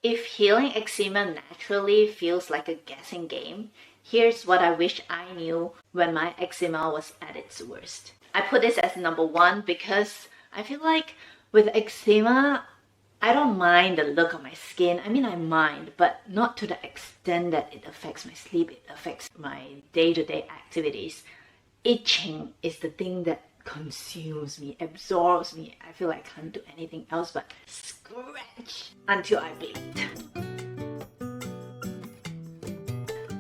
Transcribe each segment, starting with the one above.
If healing eczema naturally feels like a guessing game, here's what I wish I knew when my eczema was at its worst. I put this as number 1 because I feel like with eczema, I don't mind the look of my skin. I mean, I mind, but not to the extent that it affects my sleep, it affects my day-to-day activities. Itching is the thing that consumes me, absorbs me. I feel like I can't do anything else but scratch until I bleed.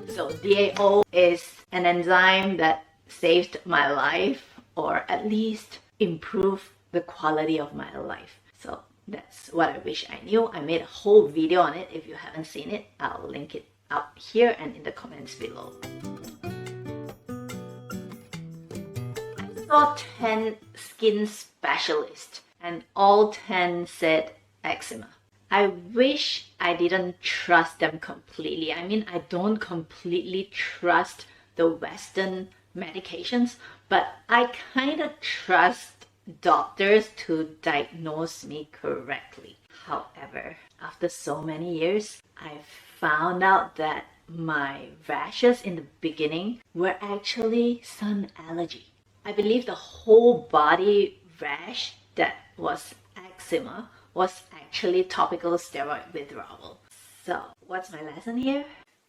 So DAO is an enzyme that saved my life, or at least improved the quality of my life. So that's what I wish I knew. I made a whole video on it. If you haven't seen it, I'll link it up here and in the comments below. I saw 10 skin specialists and all 10 said eczema. I wish I didn't trust them completely. I mean, I don't completely trust the Western medications, but I kind of trust doctors to diagnose me correctly. However, after so many years, I found out that my rashes in the beginning were actually sun allergy. I believe the whole body rash that was eczema was actually topical steroid withdrawal. So what's my lesson here?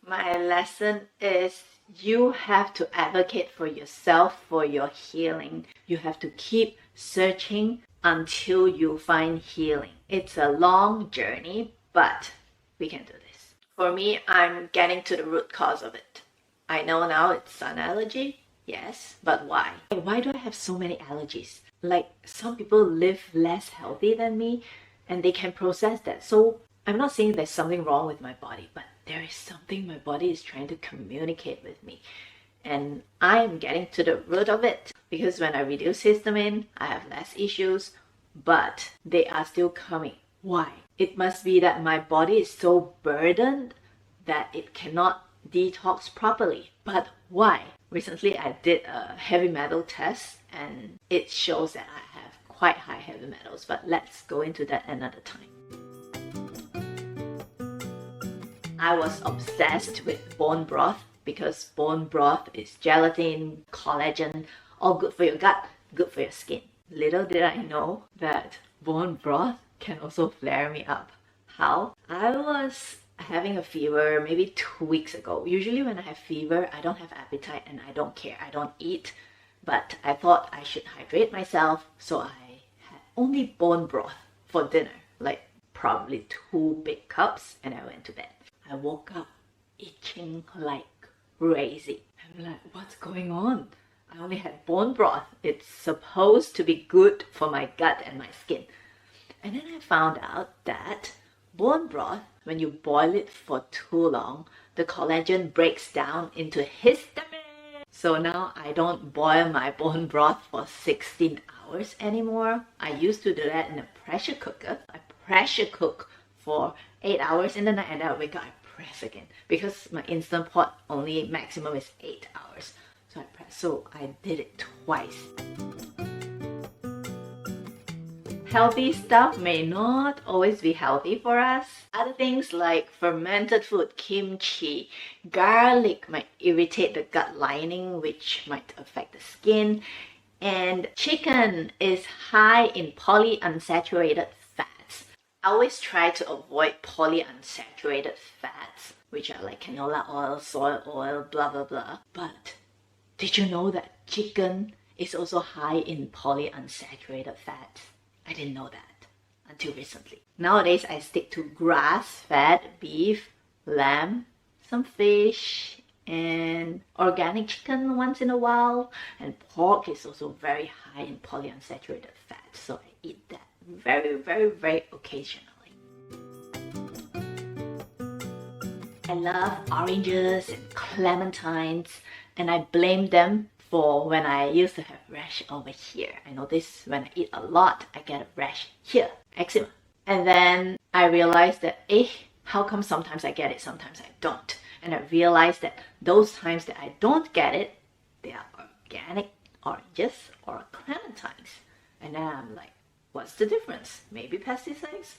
My lesson is you have to advocate for yourself, for your healing. You have to keep searching until you find healing. It's a long journey, but we can do this. For me, I'm getting to the root cause of it. I know now it's sun allergy. Yes, but why? Why do I have so many allergies? Like, some people live less healthy than me and they can process that. So I'm not saying there's something wrong with my body, but there is something my body is trying to communicate with me. And I'm getting to the root of it because when I reduce histamine, I have less issues, but they are still coming. Why? It must be that my body is so burdened that it cannot detox properly. But why? Recently, I did a heavy metal test and it shows that I have quite high heavy metals, but let's go into that another time. I was obsessed with bone broth because bone broth is gelatin, collagen, all good for your gut, good for your skin. Little did I know that bone broth can also flare me up. How? I was having a fever maybe 2 weeks ago. Usually when I have fever, I don't have appetite and I don't care. I don't eat. But I thought I should hydrate myself, so I had only bone broth for dinner. Like probably 2 big cups, and I went to bed. I woke up itching like crazy. I'm like, what's going on? I only had bone broth. It's supposed to be good for my gut and my skin. And then I found out that bone broth, when you boil it for too long, the collagen breaks down into histamine. So now I don't boil my bone broth for 16 hours anymore. I used to do that in a pressure cooker. I pressure cook for 8 hours in the night and then I wake up, I press again. Because my Instant Pot only maximum is 8 hours. So I press. So I did it twice. Healthy stuff may not always be healthy for us. Other things like fermented food, kimchi, garlic might irritate the gut lining, which might affect the skin. And chicken is high in polyunsaturated fats. I always try to avoid polyunsaturated fats, which are like canola oil, soy oil, blah blah blah. But did you know that chicken is also high in polyunsaturated fats? I didn't know that until recently. Nowadays, I stick to grass-fed beef, lamb, some fish, and organic chicken once in a while. And pork is also very high in polyunsaturated fat, so I eat that very, very, very occasionally. I love oranges and clementines, and I blame them for when I used to have rash over here. I notice when I eat a lot, I get a rash here, eczema. And then I realized that, how come sometimes I get it, sometimes I don't? And I realized that those times that I don't get it, they are organic oranges or clementines. And then I'm like, what's the difference? Maybe pesticides?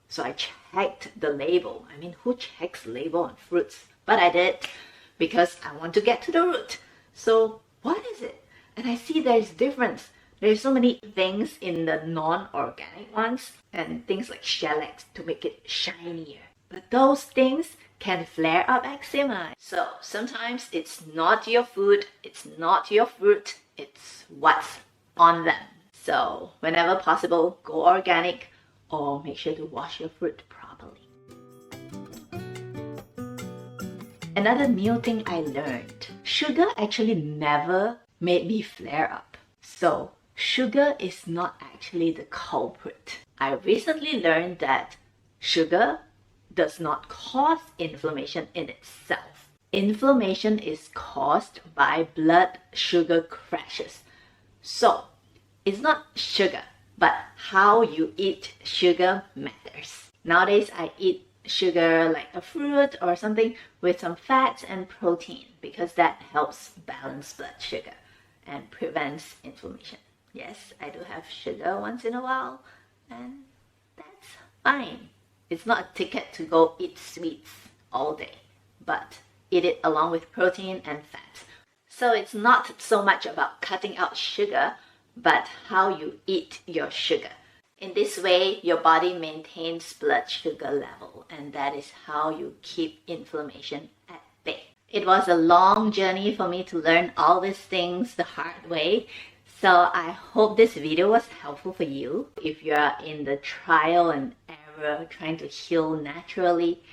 So I checked the label. I mean, who checks label on fruits? But I did because I want to get to the root. So what is it? And I see there's difference. There's so many things in the non-organic ones and things like shellac to make it shinier. But those things can flare up eczema. So sometimes it's not your food, it's not your fruit, it's what's on them. So whenever possible, go organic or make sure to wash your fruit properly. Another new thing I learned, sugar actually never made me flare up. So sugar is not actually the culprit. I recently learned that sugar does not cause inflammation in itself. Inflammation is caused by blood sugar crashes. So it's not sugar, but how you eat sugar matters. Nowadays, I eat sugar like a fruit or something with some fats and protein because that helps balance blood sugar and prevents inflammation. Yes, I do have sugar once in a while, and that's fine. It's not a ticket to go eat sweets all day, but eat it along with protein and fat. So it's not so much about cutting out sugar, but how you eat your sugar. In this way, your body maintains blood sugar level, and that is how you keep inflammation at bay. It was a long journey for me to learn all these things the hard way. So I hope this video was helpful for you. If you are in the trial and error trying to heal naturally,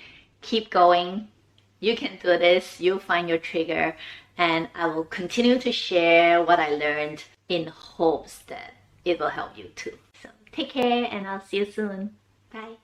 keep going. You can do this. You'll find your trigger, and I will continue to share what I learned in hopes that it will help you too. So take care, and I'll see you soon. Bye.